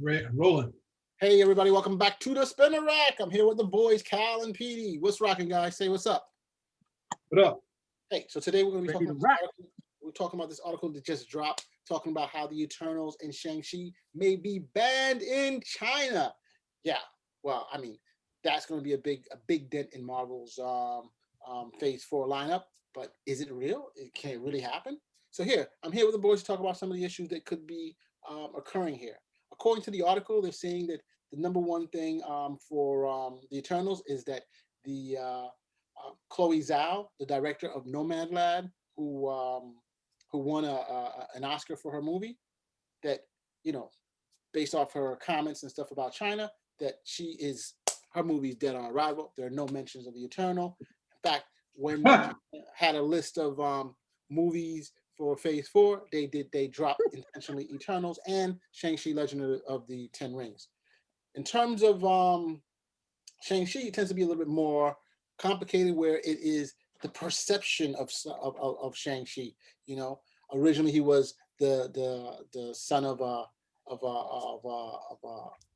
Rolling. Hey everybody, welcome back to the Spinner Rack. I'm here with the boys, Cal and Petey. What's rocking, guys? Say what's up. What up? Hey, so today we're going to be talking about this article that just dropped, talking about how the Eternals and Shang-Chi may be banned in China. Yeah, well, I mean, that's going to be a big dent in Marvel's Phase 4 lineup. But is it real? Can it really happen? So I'm here with the boys to talk about some of the issues that could be occurring here. According to the article, they're saying that the number one thing for the Eternals is that the Chloe Zhao, the director of Nomadland, who won an Oscar for her movie, that, you know, based off her comments and stuff about China, that her movie's dead on arrival. There are no mentions of the Eternal. In fact, when they had a list of movies for Phase 4, they dropped intentionally Eternals and Shang-Chi Legend of the Ten Rings. In terms of Shang-Chi, it tends to be a little bit more complicated, where it is the perception of Shang-Chi. You know, originally he was the son of a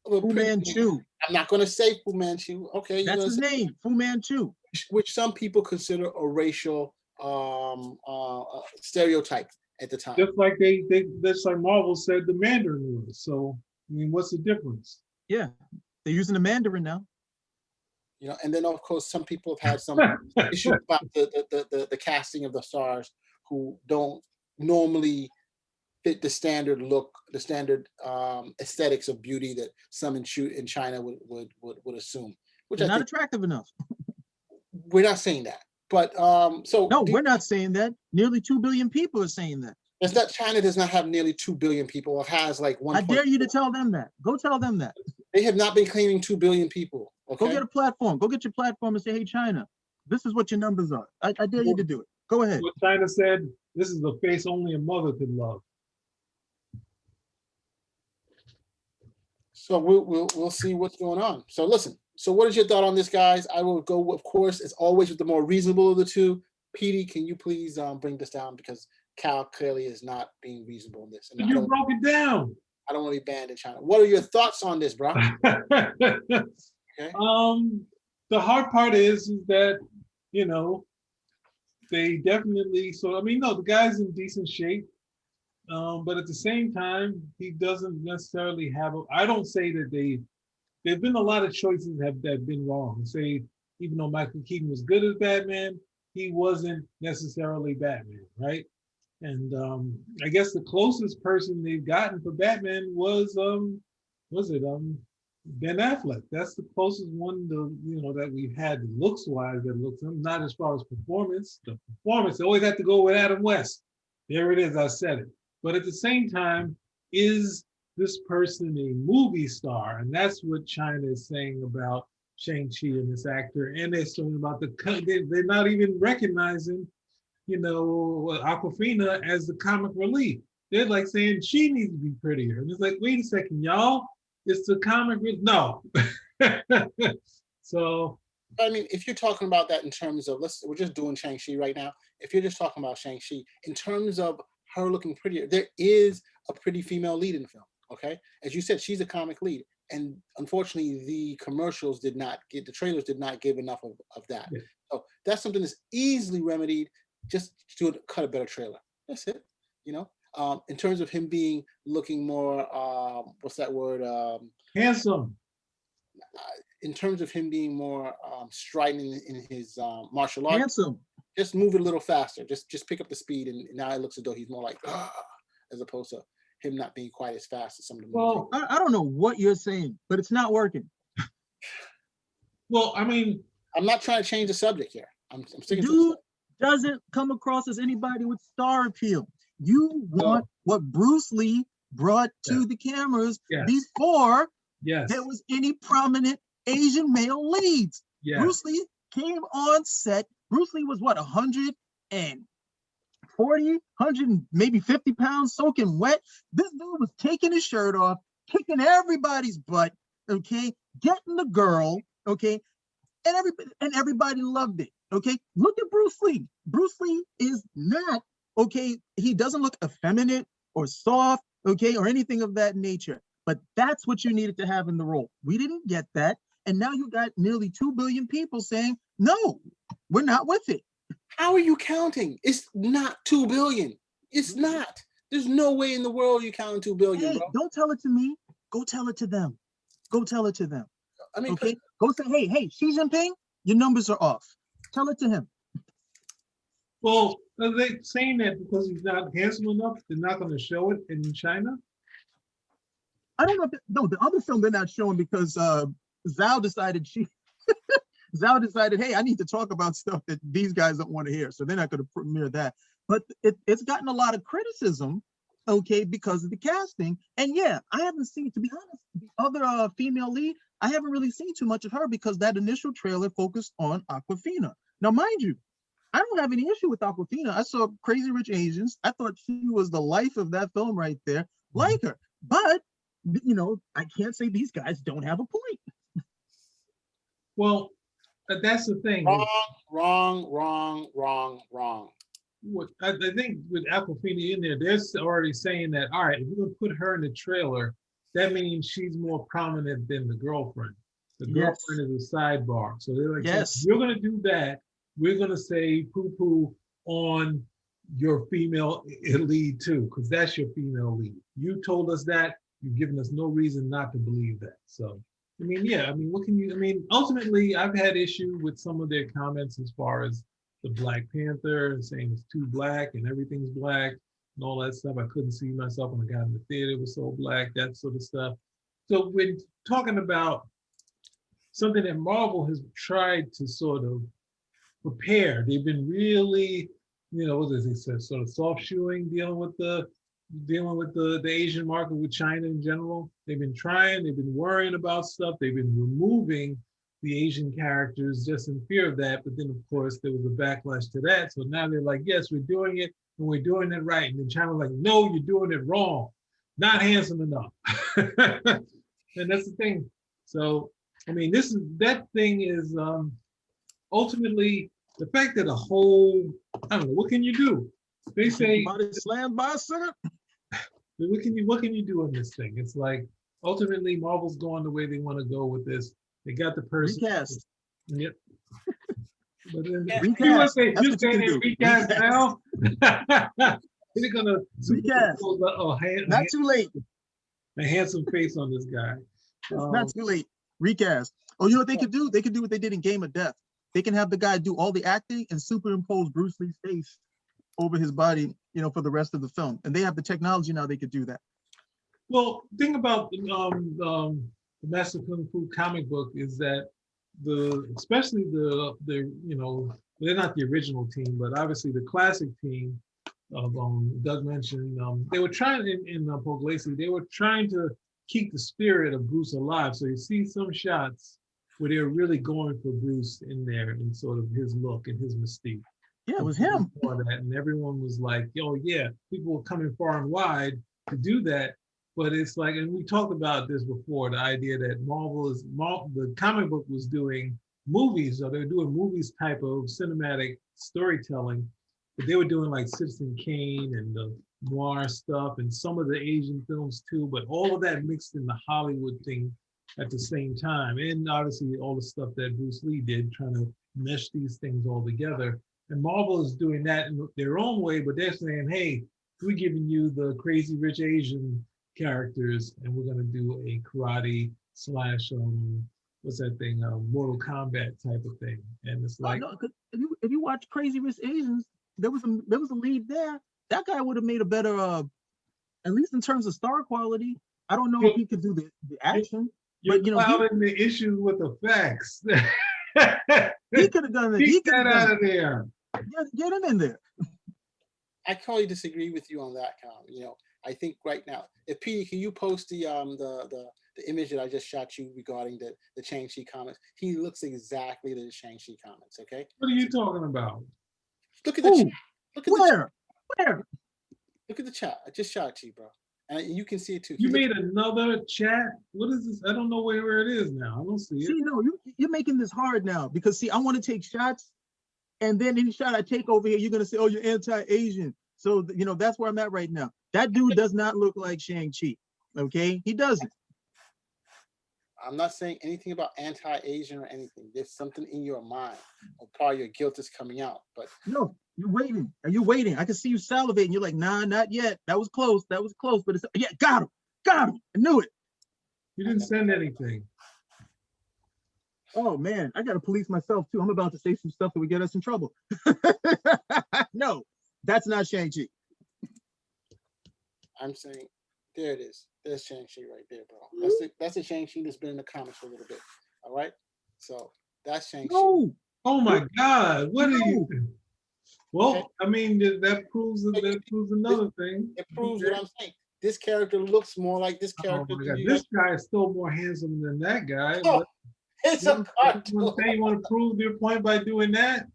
Fu Manchu. I'm not going to say Fu Manchu. Okay, that's his name, Fu Manchu, which some people consider a racial stereotype at the time. Just like just like Marvel said the Mandarin was. So I mean, what's the difference? Yeah, they're using the Mandarin now. You know, and then of course some people have had some issues about the casting of the stars who don't normally fit the standard look, the standard aesthetics of beauty that some in China would assume. Which they're not attractive enough. We're not saying that. But we're not saying that. Nearly 2 billion people are saying that. It's that China does not have nearly 2 billion people. It has like 1. I dare you to tell them that. Go tell them that. They have not been claiming 2 billion people. Okay? Go get a platform. Go get your platform and say, hey, China, this is what your numbers are. I dare you to do it. Go ahead. What China said, this is the face only a mother could love. So we'll see what's going on. So listen. So what is your thought on this, guys? I will go, of course, as always, with the more reasonable of the two. Petey, can you please bring this down, because Cal clearly is not being reasonable in this. And you broke it down. I don't want to be banned in China. What are your thoughts on this, bro? Okay. The hard part is that, you know, they definitely. So I mean, no, the guy's in decent shape, but at the same time, he doesn't necessarily have. I don't say that there've been a lot of choices that have been wrong. Say, even though Michael Keaton was good as Batman, he wasn't necessarily Batman, right? And I guess the closest person they've gotten for Batman was Ben Affleck. That's the closest one that we've had looks-wise that looks, not as far as performance. The performance, they always have to go with Adam West. There it is, I said it. But at the same time, is this person a movie star? And that's what China is saying about Shang-Chi and this actor. And they're saying about they're not even recognizing, Awkwafina as the comic relief. They're like saying she needs to be prettier. And it's like, wait a second, y'all, it's the comic relief. No. So. I mean, if you're talking about that in terms of, we're just doing Shang-Chi right now. If you're just talking about Shang-Chi, in terms of her looking prettier, there is a pretty female lead in the film, okay? As you said, she's a comic lead. And unfortunately, the trailers did not give enough of that. Yeah. So that's something that's easily remedied, just to cut a better trailer. That's it, in terms of him looking more, what's that word? Handsome. In terms of him being more strident in his martial arts. Handsome. Just move it a little faster. Just pick up the speed, and now it looks as though he's more like, as opposed to him not being quite as fast as some of the movies. Well, I don't know what you're saying, but it's not working. Well, I mean, I'm not trying to change the subject here. I'm sticking to Dude doesn't come across as anybody with star appeal. You want what Bruce Lee brought to the cameras before there was any prominent Asian male leads. Yes. Bruce Lee came on set. Bruce Lee was what, 140, maybe 50 pounds soaking wet. This dude was taking his shirt off, kicking everybody's butt, okay, getting the girl, okay, and everybody loved it, okay? Look at Bruce Lee. Bruce Lee is not, okay, he doesn't look effeminate or soft, okay, or anything of that nature. But that's what you needed to have in the role. We didn't get that. And now you got nearly 2 billion people saying, no, we're not with it. How are you counting? It's not 2 billion. It's not. There's no way in the world you counting 2 billion, hey, bro. Don't tell it to me. Go tell it to them. Go tell it to them. I mean, okay? Go say, hey, Xi Jinping, your numbers are off. Tell it to him. Well, are they saying that because he's not handsome enough, they're not going to show it in China? I don't know. No, the other film they're not showing because Zhao decided Zhao decided, hey, I need to talk about stuff that these guys don't want to hear. So they're not going to premiere that. But it's gotten a lot of criticism, okay, because of the casting. And yeah, I haven't seen, to be honest, the other female lead, I haven't really seen too much of her because that initial trailer focused on Awkwafina. Now, mind you, I don't have any issue with Awkwafina. I saw Crazy Rich Asians. I thought she was the life of that film right there, like her. But, you know, I can't say these guys don't have a point. Well, that's the thing. Wrong. What I think with Awkwafina in there, they're already saying that, all right, if we're going to put her in the trailer, that means she's more prominent than the girlfriend. The girlfriend is a sidebar. So they're like, yes, if you're going to do that, we're going to say poo-poo on your female lead too, because that's your female lead. You told us that. You've given us no reason not to believe that. So, I mean, yeah, I mean, what can you, I mean, ultimately, I've had issue with some of their comments as far as the Black Panther and saying it's too black and everything's black and all that stuff. I couldn't see myself when I got in the theater, it was so black, that sort of stuff. So when talking about something that Marvel has tried to sort of prepare, they've been really, you know, what does it say, sort of soft shoeing, dealing with the Asian market with China in general. They've been trying, they've been worrying about stuff, they've been removing the Asian characters just in fear of that. But then of course there was a backlash to that. So now they're like, yes, we're doing it and we're doing it right. And then China's like, no, you're doing it wrong. Not handsome enough. And that's the thing. So, I mean, that thing is ultimately the fact that a whole, I don't know, what can you do? They say slammed by a sucker. What can you do on this thing? It's like ultimately Marvel's going the way they want to go with this. They got the person. Recast. Yep. But then recast. You're saying recast now? They're gonna recast. Not too late. A handsome face on this guy. Not too late. Recast. Oh, you know what they could do? They could do what they did in Game of Death. They can have the guy do all the acting and superimpose Bruce Lee's face over his body, you know, for the rest of the film. And they have the technology now, they could do that. Well, the thing about the Master Kung Fu comic book is that especially the you know, they're not the original team, but obviously the classic team of Doug mentioned, they were trying in Puglisi, they were trying to keep the spirit of Bruce alive. So you see some shots where they're really going for Bruce in there and sort of his look and his mystique. Yeah, it was him. That, and everyone was like, "Oh yeah," people were coming far and wide to do that. But it's like, and we talked about this before, the idea that the comic book was doing movies, so they were doing movies type of cinematic storytelling, but they were doing like Citizen Kane and the noir stuff and some of the Asian films too, but all of that mixed in the Hollywood thing at the same time. And obviously all the stuff that Bruce Lee did, trying to mesh these things all together. And Marvel is doing that in their own way, but they're saying, hey, we're giving you the Crazy Rich Asian characters, and we're going to do a karate / what's that thing, Mortal Kombat type of thing. And it's like, no, if you watch Crazy Rich Asians, there was a lead there. That guy would have made a better, at least in terms of star quality. I don't know if he could do the action. You're clouding the issue with the facts. He could have done it. He could have out of there. Get him in there. I totally disagree with you on that, Con. You know, I think right now, if Petey, can you post the image that I just shot you regarding the Shang-Chi comments? He looks exactly the Shang-Chi comments. Okay. What are you talking about? Look at the chat. Look at Where? Look at the chat. I just shot it to you, bro. And you can see it too. You made another chat? What is this? I don't know where it is now. I don't see it. See, no, you're making this hard now because see, I want to take shots, and then any shot I take over here, you're gonna say, "Oh, you're anti-Asian." So you know that's where I'm at right now. That dude does not look like Shang-Chi. Okay, he doesn't. I'm not saying anything about anti-Asian or anything. There's something in your mind, or part of your guilt is coming out. But no, you're waiting. Are you waiting? I can see you salivating. You're like, nah, not yet. That was close. That was close. But it's yeah, got him. I knew it. You didn't send anything. Oh man, I gotta police myself too. I'm about to say some stuff that would get us in trouble. No, that's not Shang-Chi. I'm saying, there it is. There's Shang-Chi right there, bro. That's the Shang-Chi that's been in the comics for a little bit. All right? So that's Shang-Chi. No. Oh my God. What are you doing? Well, okay. I mean, that proves another thing. It proves what I'm saying. This character looks more like this character. Oh this guy is still more handsome than that guy. Oh, it's a cartoon. You want to prove your point by doing that?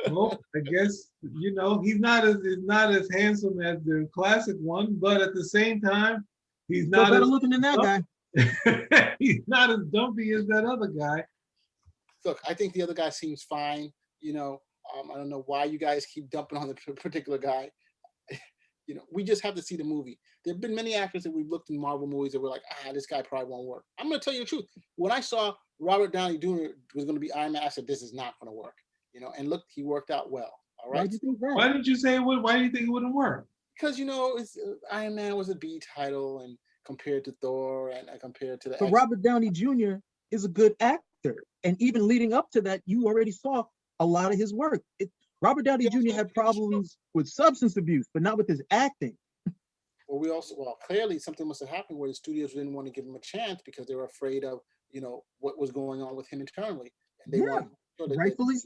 Well, I guess he's not as handsome as the classic one, but at the same time, he's not better looking than that guy. He's not as dumpy as that other guy. Look, I think the other guy seems fine. I don't know why you guys keep dumping on the particular guy. We just have to see the movie. There have been many actors that we've looked in Marvel movies that were like, this guy probably won't work. I'm going to tell you the truth. When I saw Robert Downey Jr. was going to be Iron Man, I said, this is not going to work. And look, he worked out well. All right. Why did you say it would? Why do you think it wouldn't work? Because it's Iron Man was a B title, and compared to Thor, and compared to the. So Robert Downey Jr. is a good actor, and even leading up to that, you already saw a lot of his work. Robert Downey Jr. had problems with substance abuse, but not with his acting. Well, clearly something must have happened where the studios didn't want to give him a chance because they were afraid of, what was going on with him internally, and they wanted. Rightfully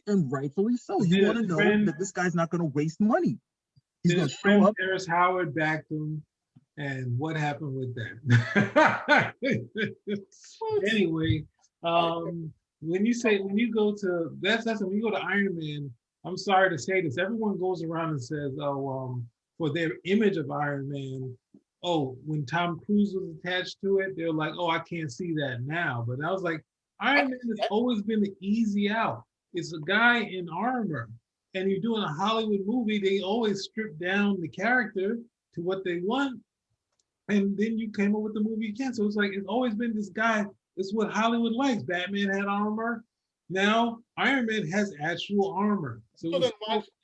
so. You want to know that this guy's not going to waste money. He's going to show up. Terrence Howard backed him, and what happened with that? Anyway, when you go to Iron Man, I'm sorry to say this, everyone goes around and says, for their image of Iron Man, when Tom Cruise was attached to it, they're like, I can't see that now. But I was like, Iron Man has always been the easy out. It's a guy in armor, and you're doing a Hollywood movie. They always strip down the character to what they want, and then you came up with the movie again. So it's like it's always been this guy. It's what Hollywood likes. Batman had armor. Now Iron Man has actual armor. So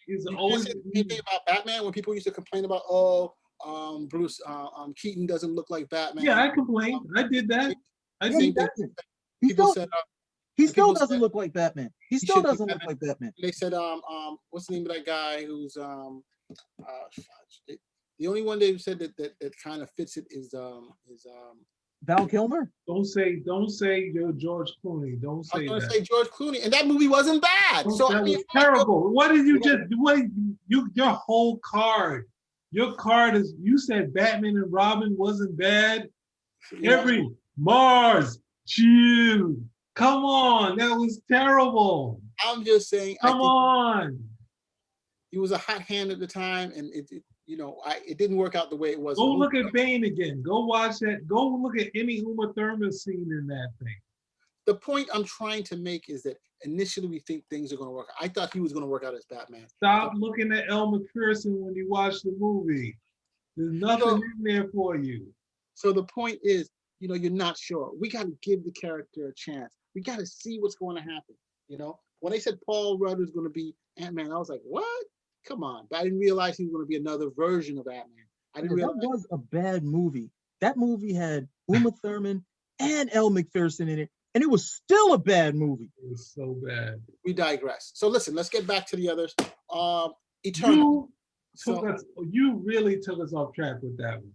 it's always anything about Batman when people used to complain about Bruce Keaton doesn't look like Batman. Yeah, I complained. I did that. He still doesn't look like Batman. He still doesn't look like Batman. They said, what's the name of that guy who's the only one they said that kind of fits it is Val Kilmer. Don't say you're George Clooney. Don't say I'm gonna say George Clooney, and that movie wasn't bad. That was terrible. What did you just? Your whole card? Your card is. You said Batman and Robin wasn't bad. Every Mars. Chill. Come on, that was terrible. I'm just saying. Come on. He was a hot hand at the time, and it didn't work out the way it was. Go look at Bane again. Go watch that. Go look at any Uma Thurman scene in that thing. The point I'm trying to make is that initially we think things are going to work. I thought he was going to work out as Batman. Stop looking at Elle Macpherson when you watch the movie. There's nothing in there for you. So the point is, you're not sure. We got to give the character a chance. We got to see what's going to happen. When they said Paul Rudd was going to be Ant-Man, I was like, what? Come on. But I didn't realize he was going to be another version of Ant-Man. That was a bad movie. That movie had Uma Thurman and Elle Macpherson in it, and it was still a bad movie. It was so bad. We digress. So listen, let's get back to the others. Eternal. You really took us off track with that one.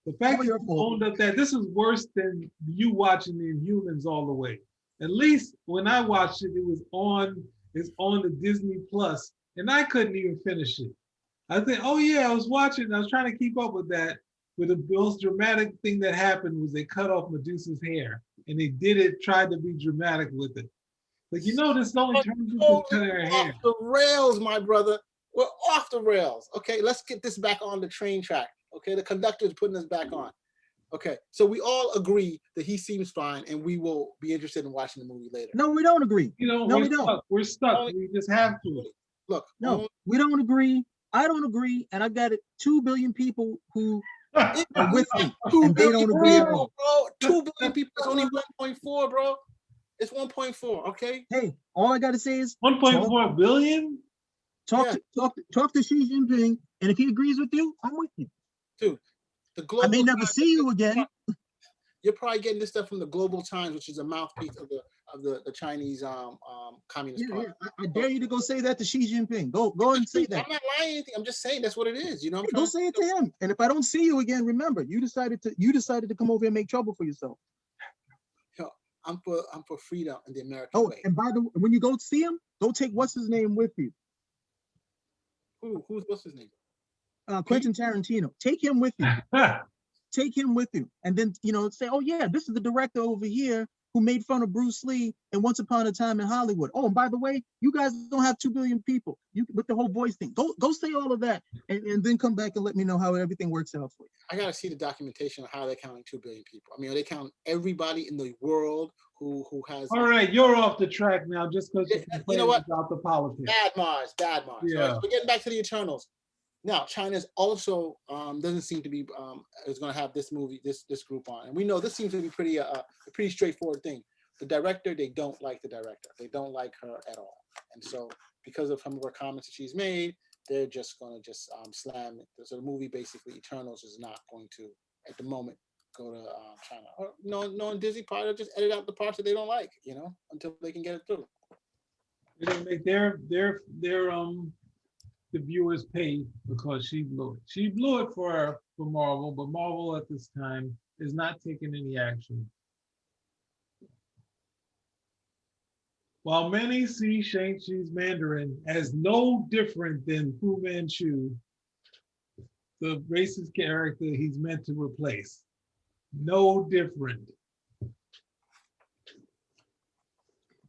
The fact that you owned up that this is worse than you watching the Inhumans all the way. At least when I watched it, it's on the Disney Plus, and I couldn't even finish it. I think, I was watching, I was trying to keep up with that. But the most dramatic thing that happened was they cut off Medusa's hair, and they tried to be dramatic with it. Like, this only turns into cutting her hair. Off the rails, my brother. We're off the rails. Okay, let's get this back on the train track. Okay, the conductor is putting us back on. Okay, so we all agree that he seems fine, and we will be interested in watching the movie later. No, we don't agree. No, we don't. We're stuck. We just have to. Look, no, we don't agree. I don't agree, and I've got 2 billion people who are with me, 2 and they billion don't agree at people, all. bro. 2 billion people. It's only 1.4, bro. It's 1.4. Okay. Hey, all I gotta say is 1.4 billion. Talk to Xi Jinping, and if he agrees with you, I'm with you. Dude, the global. I may never see you again. You're probably getting this stuff from the Global Times, which is a mouthpiece of the Chinese Communist Party. Yeah. I dare you to go say that to Xi Jinping. Go and say that. I'm not lying anything. I'm just saying that's what it is. You know, go say it to him. And if I don't see you again, remember, you decided to come over and make trouble for yourself. I'm for freedom in the American way. And by the way, when you go see him, don't take what's his name with you. What's his name? Quentin Tarantino. Take him with you. Take him with you, and then say, oh yeah, this is the director over here who made fun of Bruce Lee and Once Upon a Time in Hollywood. Oh, and by the way, you guys don't have 2 billion people. You with the whole voice thing. Go say all of that, and then come back and let me know how everything works out for you. I gotta see the documentation of how they're counting 2 billion people. I mean, are they counting everybody in the world who has? All right, you're off the track now, just because you know what? About the politics. Bad Mars. Yeah. So we're getting back to the Eternals. Now, China's also doesn't seem to be is going to have this movie, this group on, and we know this seems to be a pretty straightforward thing. The director, they don't like the director. They don't like her at all, and so because of some of her comments that she's made, they're just going to slam it. So the movie, basically, Eternals, is not going to, at the moment, go to China. Or no, Disney probably just edit out the parts that they don't like, until they can get it through. They're gonna make their the viewers pay because she blew it. She blew it for Marvel, but Marvel at this time is not taking any action. While many see Shang-Chi's Mandarin as no different than Fu Manchu, the racist character he's meant to replace. No different.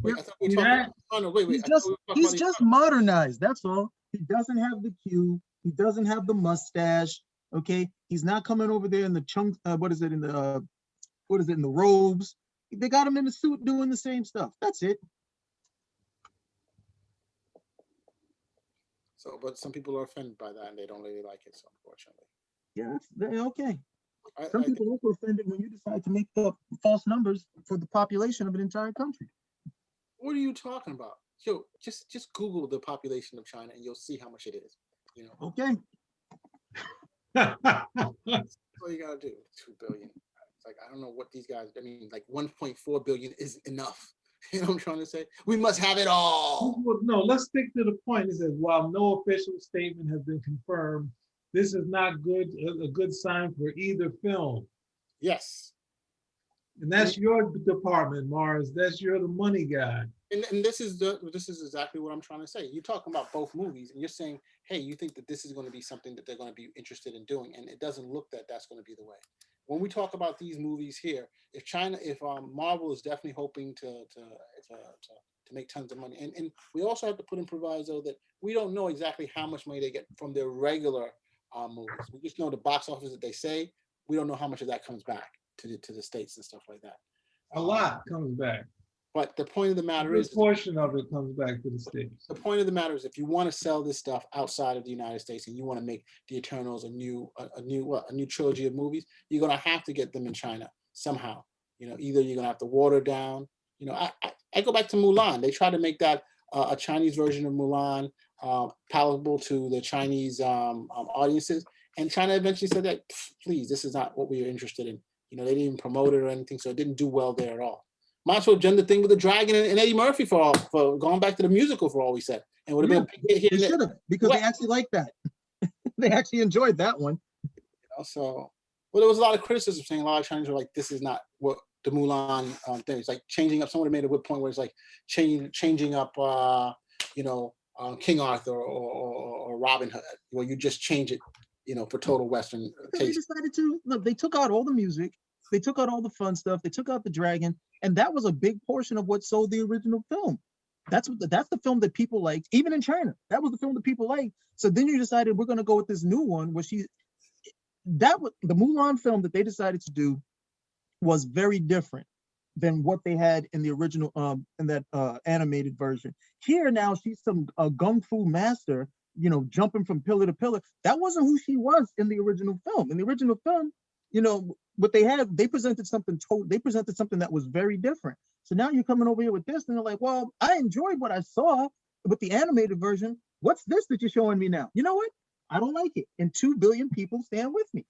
Wait, I thought we were talking about, wait. He's just modernized, that's all. He doesn't have the queue. He doesn't have the mustache. Okay, he's not coming over there in the chunks. In the robes? They got him in the suit doing the same stuff. That's it. So, but some people are offended by that, and they don't really like it. So, unfortunately, yeah, okay. Some people are also offended when you decide to make up false numbers for the population of an entire country. What are you talking about? Yo, just Google the population of China and you'll see how much it is. Okay. That's all you gotta do. 2 billion. It's like, I don't know what these guys. I mean, like 1.4 billion isn't enough. You know what I'm trying to say? We must have it all. Well, no, let's stick to the point. It says, while no official statement has been confirmed, this is not a good sign for either film. Yes. And that's your department, Mars. You're the money guy. And this is exactly what I'm trying to say. You're talking about both movies, and you're saying, hey, you think that this is going to be something that they're going to be interested in doing, and it doesn't look that that's going to be the way. When we talk about these movies here, if Marvel is definitely hoping to make tons of money, and we also have to put in proviso that we don't know exactly how much money they get from their regular movies. We just know the box office that they say. We don't know how much of that comes back to the States and stuff like that. A lot comes back. But the point of the matter is, a portion of it comes back to the States. The point of the matter is, if you want to sell this stuff outside of the United States and you want to make the Eternals a new trilogy of movies, you're going to have to get them in China somehow. Either you're going to have to water down. I go back to Mulan. They tried to make that a Chinese version of Mulan palatable to the Chinese audiences, and China eventually said that, please, this is not what we are interested in. They didn't even promote it or anything, so it didn't do well there at all. Might as well have done the thing with the dragon and Eddie Murphy for going back to the musical for all we said. And would have been they should have, because they actually liked that. They actually enjoyed that one. Well, there was a lot of criticism saying a lot of Chinese were like, this is not what the Mulan thing. It's like changing up. Someone made a good point where it's like changing up, King Arthur or Robin Hood, where you just change it, for total Western taste. They decided to look. They took out all the music. They took out all the fun stuff. They took out the dragon, and that was a big portion of what sold the original film. That's the film that people liked, even in China. That was the film that people liked. So then you decided we're going to go with this new one, where the Mulan film that they decided to do was very different than what they had in the original, in that animated version. Here now, she's some gung fu master you know, jumping from pillar to pillar. That wasn't who she was in the original film. In the original film, you know, what they presented something that was very different. So now you're coming over here with this, and they're like, well, I enjoyed what I saw with the animated version. What's this that you're showing me now? You know what? I don't like it. And 2 billion people stand with me.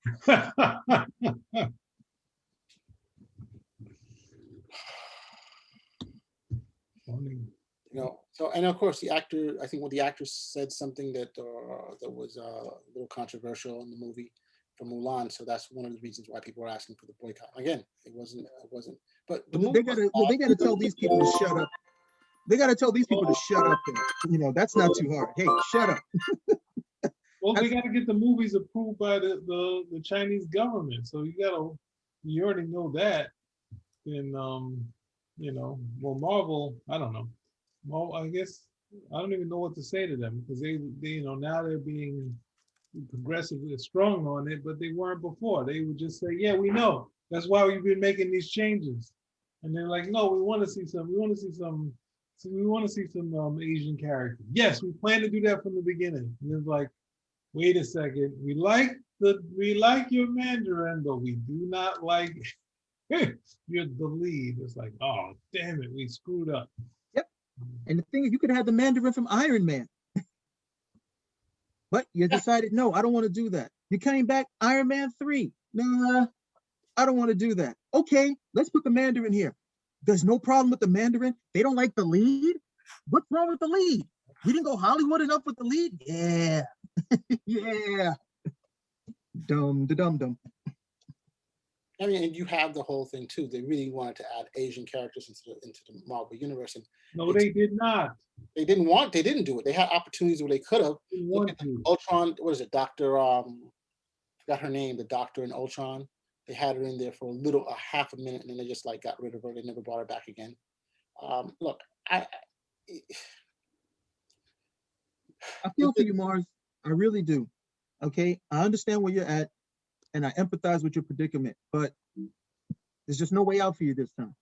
You know, so, and of course the actor, I think when the actor said something that that was a little controversial in the movie for Mulan, so that's one of the reasons why people are asking for the boycott. Again, it wasn't, but the movie they gotta tell these people to shut up. They gotta tell these people to shut up. You know, that's not too hard. Hey, shut up. Well, they got to get the movies approved by the Chinese government. So you already know that. And you know, well, Marvel, I don't know. Well, I guess I don't even know what to say to them, because they you know, now they're being progressively strong on it, but they weren't before. They would just say, yeah, we know. That's why we've been making these changes. And they're like, no, we want to see some Asian characters. Yes, we plan to do that from the beginning. And it's like, wait a second, we like your Mandarin, but we do not like you're the lead. It's like, oh, damn it, we screwed up. Yep. And the thing is, you could have the Mandarin from Iron Man. But you decided, no, I don't want to do that. You came back, Iron Man 3. Nah, I don't want to do that. Okay, let's put the Mandarin here. There's no problem with the Mandarin. They don't like the lead. What's wrong with the lead? We didn't go Hollywood enough with the lead? Yeah. Yeah. Dum. I mean, and you have the whole thing too. They really wanted to add Asian characters into the Marvel universe, and no, they did not. They didn't do it. They had opportunities where they could have. Ultron, what is it, Doctor? Forgot her name. The Doctor in Ultron. They had her in there for a half a minute, and then they just like got rid of her. They never brought her back again. Look, I feel for you, Mars. I really do. Okay, I understand where you're at, and I empathize with your predicament, but there's just no way out for you this time.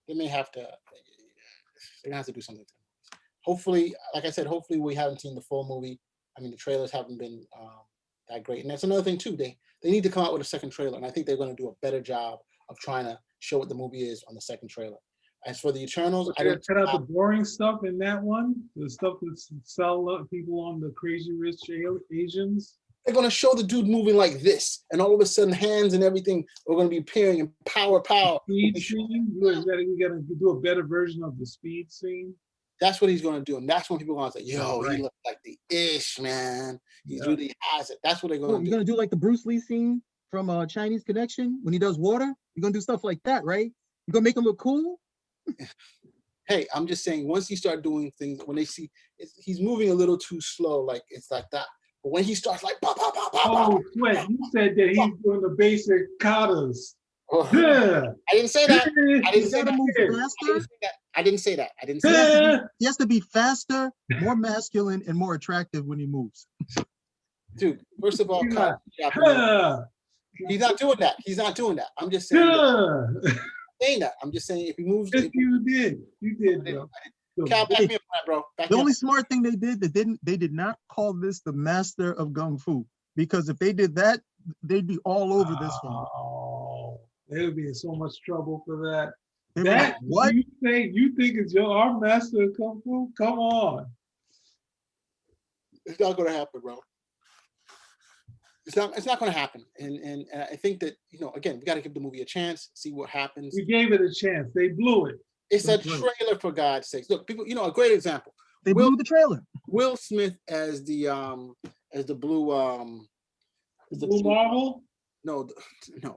They may have to. They're gonna have to do something. Hopefully, like I said, hopefully we haven't seen the full movie. I mean, the trailers haven't been that great, and that's another thing too. They need to come out with a second trailer, and I think they're going to do a better job of trying to show what the movie is on the second trailer. As for the Eternals, I don't cut out the boring stuff in that one. The stuff that sell people on the Crazy Rich Asians. They're going to show the dude moving like this, and all of a sudden, hands and everything are going to be appearing in power. Speed scene. We got to do a better version of the speed scene. That's what he's going to do, and that's when people are going to say, "Yo, he looks like the ish, man. He really has it." That's what they're going to do. You're going to do like the Bruce Lee scene from Chinese Connection when he does water. You're going to do stuff like that, right? You're going to make him look cool. Hey, I'm just saying, once you start doing things, when they see he's moving a little too slow, like it's like that. But when he starts like, bah, bah, bah, bah, oh, Sweat, you said that he's doing the basic katas. Yeah. I didn't say that. I didn't say that. I didn't say that. He has to be faster, more masculine, and more attractive when he moves. Dude, first of all, he's not doing that. He's not doing that. I'm just saying. I'm just saying if he moves. Yes, you did. You did, bro. Cal, back me up, bro. The only smart thing they did not call this the Master of Kung Fu, because if they did that, they'd be all over this one. Oh, they would be in so much trouble for that. That what you think is our Master of Kung Fu? Come on. It's not going to happen, bro. It's not going to happen, and I think that, you know, again, we got to give the movie a chance, see what happens. We gave it a chance. They blew it. It's a trailer, for God's sakes. Look, people, you know, a great example. They blew the trailer. Will Smith as the blue Blue Marvel? No,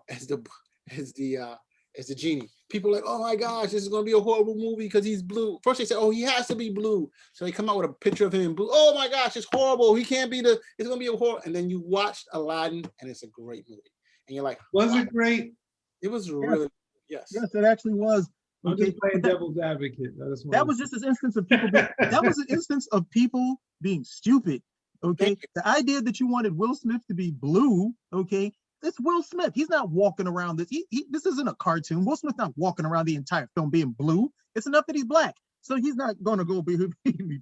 as the genie. People are like, oh my gosh, this is gonna be a horrible movie because he's blue. First they say, oh, he has to be blue. So they come out with a picture of him in blue. Oh my gosh, it's horrible. He can't be it's gonna be a horror. And then you watched Aladdin and it's a great movie. And you're like, was it great? It was really, yes. Yes, it actually was. I'm just playing devil's advocate. That was just an instance of people that was an instance of people being stupid. Okay. The idea that you wanted Will Smith to be blue, okay, it's Will Smith. He's not walking around this. This isn't a cartoon. Will Smith's not walking around the entire film being blue. It's enough that he's black. So he's not going to go be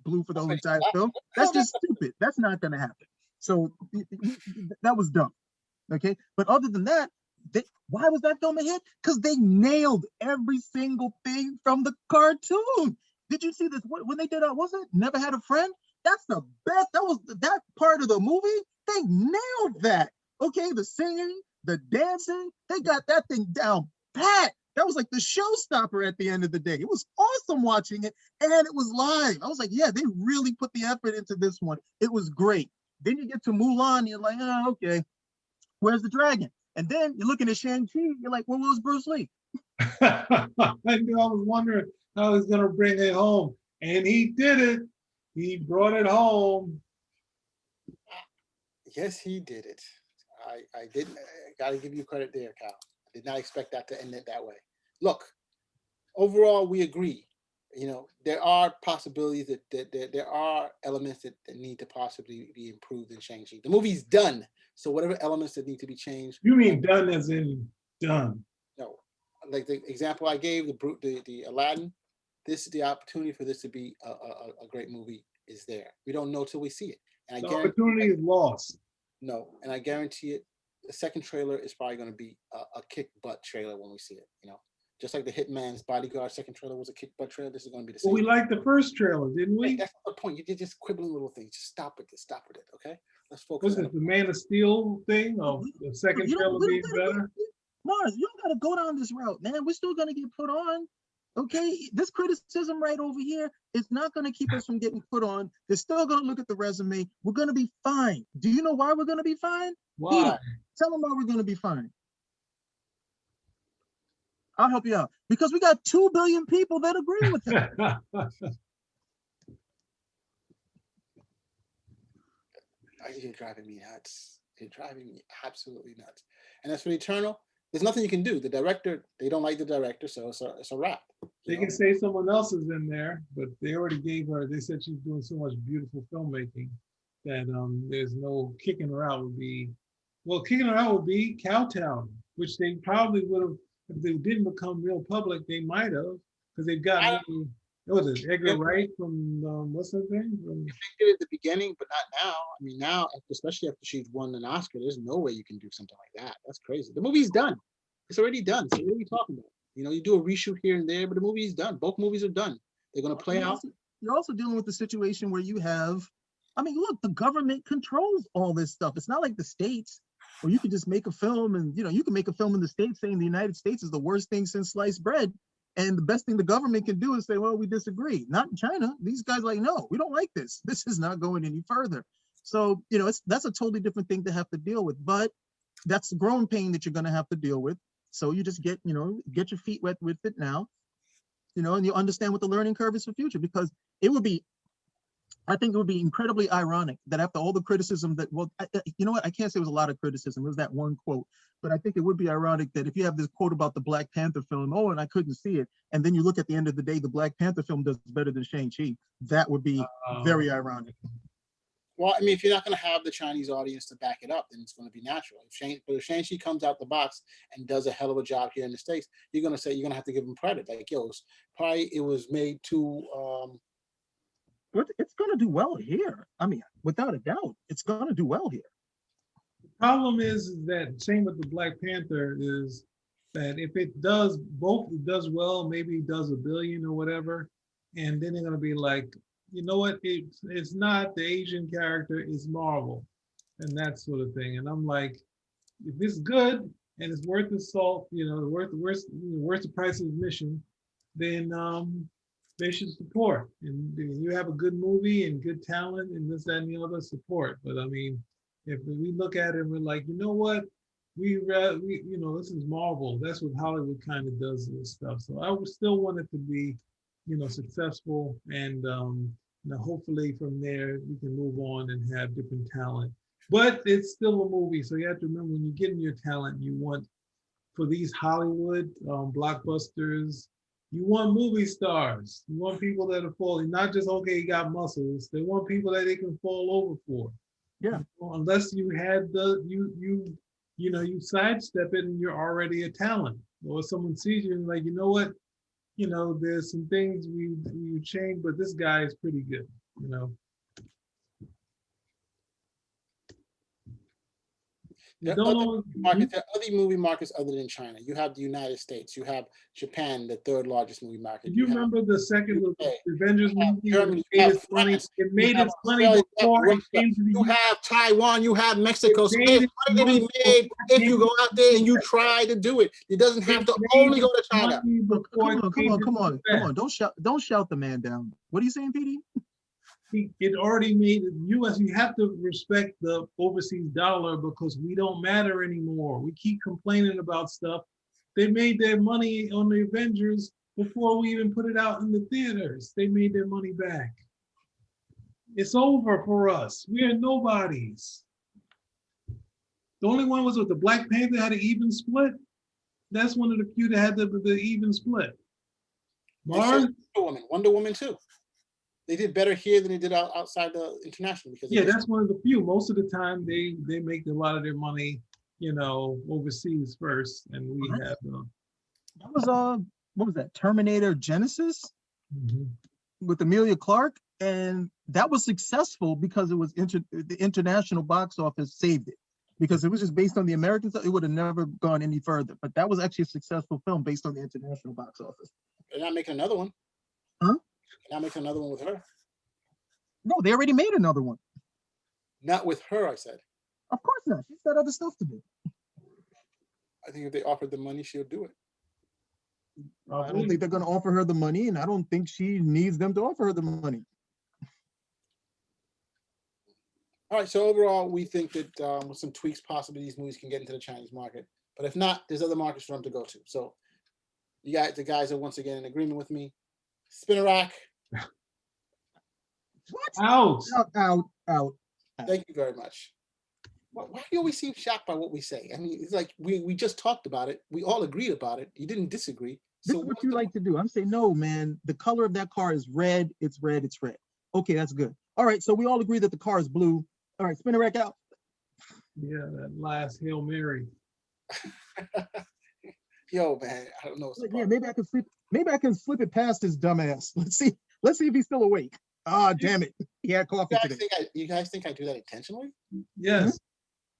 blue for the whole entire film. That's just stupid. That's not going to happen. So that was dumb. Okay, but other than that, why was that film a hit? Because they nailed every single thing from the cartoon. Did you see this when they did? Was it Never Had a Friend? That's the best. That was that part of the movie. They nailed that. Okay, the singing, the dancing, they got that thing down pat. That was like the showstopper at the end of the day. It was awesome watching it, and it was live. I was like, yeah, they really put the effort into this one. It was great. Then you get to Mulan, you're like, oh, okay, where's the dragon? And then you're looking at Shang-Chi, you're like, well, where's Bruce Lee? I knew I was wondering how he's going to bring it home. And he did it. He brought it home. Yes, he did it. I didn't. I got to give you credit there, Cal. I did not expect that to end it that way. Look, overall, we agree. You know, there are possibilities that there are elements that need to possibly be improved in Shang-Chi. The movie's done, so whatever elements that need to be changed. You mean done as in done? No, like the example I gave, the Aladdin. This is the opportunity for this to be a great movie. Is there? We don't know till we see it. And the opportunity is lost. No, and I guarantee it. The second trailer is probably going to be a kick butt trailer when we see it. You know. Just like the Hitman's Bodyguard second trailer was a kick butt trailer, this is going to be the same. Well, we liked the first trailer, didn't we? Hey, that's not the point. You're just quibbling little things. Just stop with it. Stop with it, okay? Let's focus. Was it the Man of Steel thing? Or the second trailer being better? Mars, you don't got to go down this route, man. We're still going to get put on. Okay, this criticism right over here is not going to keep us from getting put on. They're still going to look at the resume. We're going to be fine. Do you know why we're going to be fine? Why? Tell them why we're going to be fine. I'll help you out. Because we got 2 billion people that agree with it. You're driving me nuts. You're driving me absolutely nuts. And as for Eternal, there's nothing you can do. The director, they don't like the director, so it's a wrap. They can say someone else is in there, but they already gave her, they said she's doing so much beautiful filmmaking that there's no kicking her out would be, well, kicking her out would be Cowtown, which they probably would have, if they didn't become real public, they might have, because they've got, what was it, Edgar Wright from, what's her name? You think it at the beginning, but not now. I mean, now, especially after she's won an Oscar, there's no way you can do something like that. That's crazy. The movie's done. It's already done. So what are we talking about? You know, you do a reshoot here and there, but the movie's done. Both movies are done. They're going to play out. You're also dealing with the situation where you have, I mean, look, the government controls all this stuff. It's not like the States where you could just make a film and, you know, you can make a film in the States saying the United States is the worst thing since sliced bread. And the best thing the government can do is say, well, we disagree. Not in China. These guys are like, no, we don't like this. This is not going any further. So, you know, that's a totally different thing to have to deal with. But that's the growing pain that you're going to have to deal with. So you just get, you know, get your feet wet with it now, you know, and you understand what the learning curve is for future, because it would be, I think it would be incredibly ironic that after all the criticism that, well, you know what, I can't say it was a lot of criticism. It was that one quote, but I think it would be ironic that if you have this quote about the Black Panther film, oh, and I couldn't see it, and then you look at the end of the day, the Black Panther film does better than Shang-Chi, that would be very ironic. Well, I mean, if you're not going to have the Chinese audience to back it up, then it's going to be natural. If Shang-Chi comes out the box and does a hell of a job here in the States, you're going to have to give him credit. Like, yo, it was made to... It's going to do well here. I mean, without a doubt, it's going to do well here. The problem is that same with the Black Panther is that if it does well, maybe it does $1 billion or whatever, and then they're going to be like, you know what? It's not the Asian character, it's Marvel, and that sort of thing. And I'm like, if it's good and it's worth the salt, you know, worth the price of admission, then they should support. And you have a good movie and good talent and this, that, and the other, support. But I mean, if we look at it and we're like, you know what? We you know, this is Marvel. That's what Hollywood kind of does this stuff. So I would still want it to be, you know, successful, and you know, hopefully from there we can move on and have different talent. But it's still a movie, so you have to remember when you're getting your talent, you want, for these Hollywood blockbusters, you want movie stars. You want people that are falling, not just, okay, you got muscles. They want people that they can fall over for. Yeah. Unless you had you sidestep it and you're already a talent, or someone sees you and like, you know what? you know, there's some things we changed, but this guy is pretty good, you know. There are other movie markets other than China. You have the United States. You have Japan, the third largest movie market. You remember the second Avengers movie? Germany, It made its money before it came to the You have Taiwan, you have Mexico. So there's money to be made if you go out there and you try to do it. It doesn't have to only go to China. Come on. Don't shout the man down. What are you saying, PD? It already made the U.S. You have to respect the overseas dollar because we don't matter anymore. We keep complaining about stuff. They made their money on the Avengers before we even put it out in the theaters. They made their money back. It's over for us. We are nobodies. The only one was with the Black Panther had an even split. That's one of the few that had the even split. Mars? Wonder Woman too. They did better here than they did outside the international. Because that's one of the few. Most of the time, they make a lot of their money, you know, overseas first, and we have. That was what was that? Terminator Genesis with Emilia Clarke, and that was successful because it was the international box office saved it. Because it was just based on the American stuff, it would have never gone any further. But that was actually a successful film based on the international box office. They're not making another one. Huh? They're not making another one with her. No, they already made another one. Not with her, I said. Of course not. She's got other stuff to do. I think if they offered the money, she'll do it. I don't think they're going to offer her the money, and I don't think she needs them to offer her the money. All right, so overall, we think that with some tweaks, possibly these movies can get into the Chinese market. But if not, there's other markets for them to go to. So the guys are once again in agreement with me. Spinner Rack. What? Out. Thank you very much. Why do you always seem shocked by what we say? I mean, it's like we just talked about it. We all agreed about it. You didn't disagree. This is what you like to do. I'm saying, no, man, the color of that car is red. It's red. It's red. Okay, that's good. All right, so we all agree that the car is blue. All right, Spinner Rack out. Yeah, that last Hail Mary. Yo, man, I don't know. Yeah, maybe I can slip. Maybe I can slip it past his dumbass. Let's see if he's still awake. Ah, damn it. He had coffee today. You guys think I do that intentionally? Yes.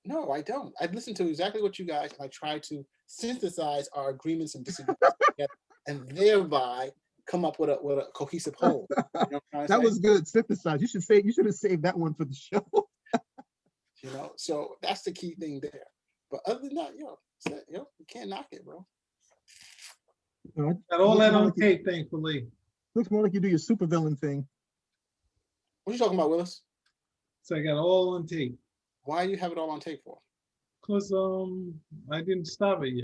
No, I don't. I listen to exactly what you guys, and I try to synthesize our agreements and disagreements together, and thereby come up with a cohesive whole. You know that was good. Synthesize. You should have saved that one for the show. You know, so that's the key thing there. But other than that, you can't knock it, bro. Got all that on tape, thankfully. Looks more like you do your supervillain thing. What are you talking about, Willis? So I got all on tape. Why do you have it all on tape for? Because I didn't stop it yet.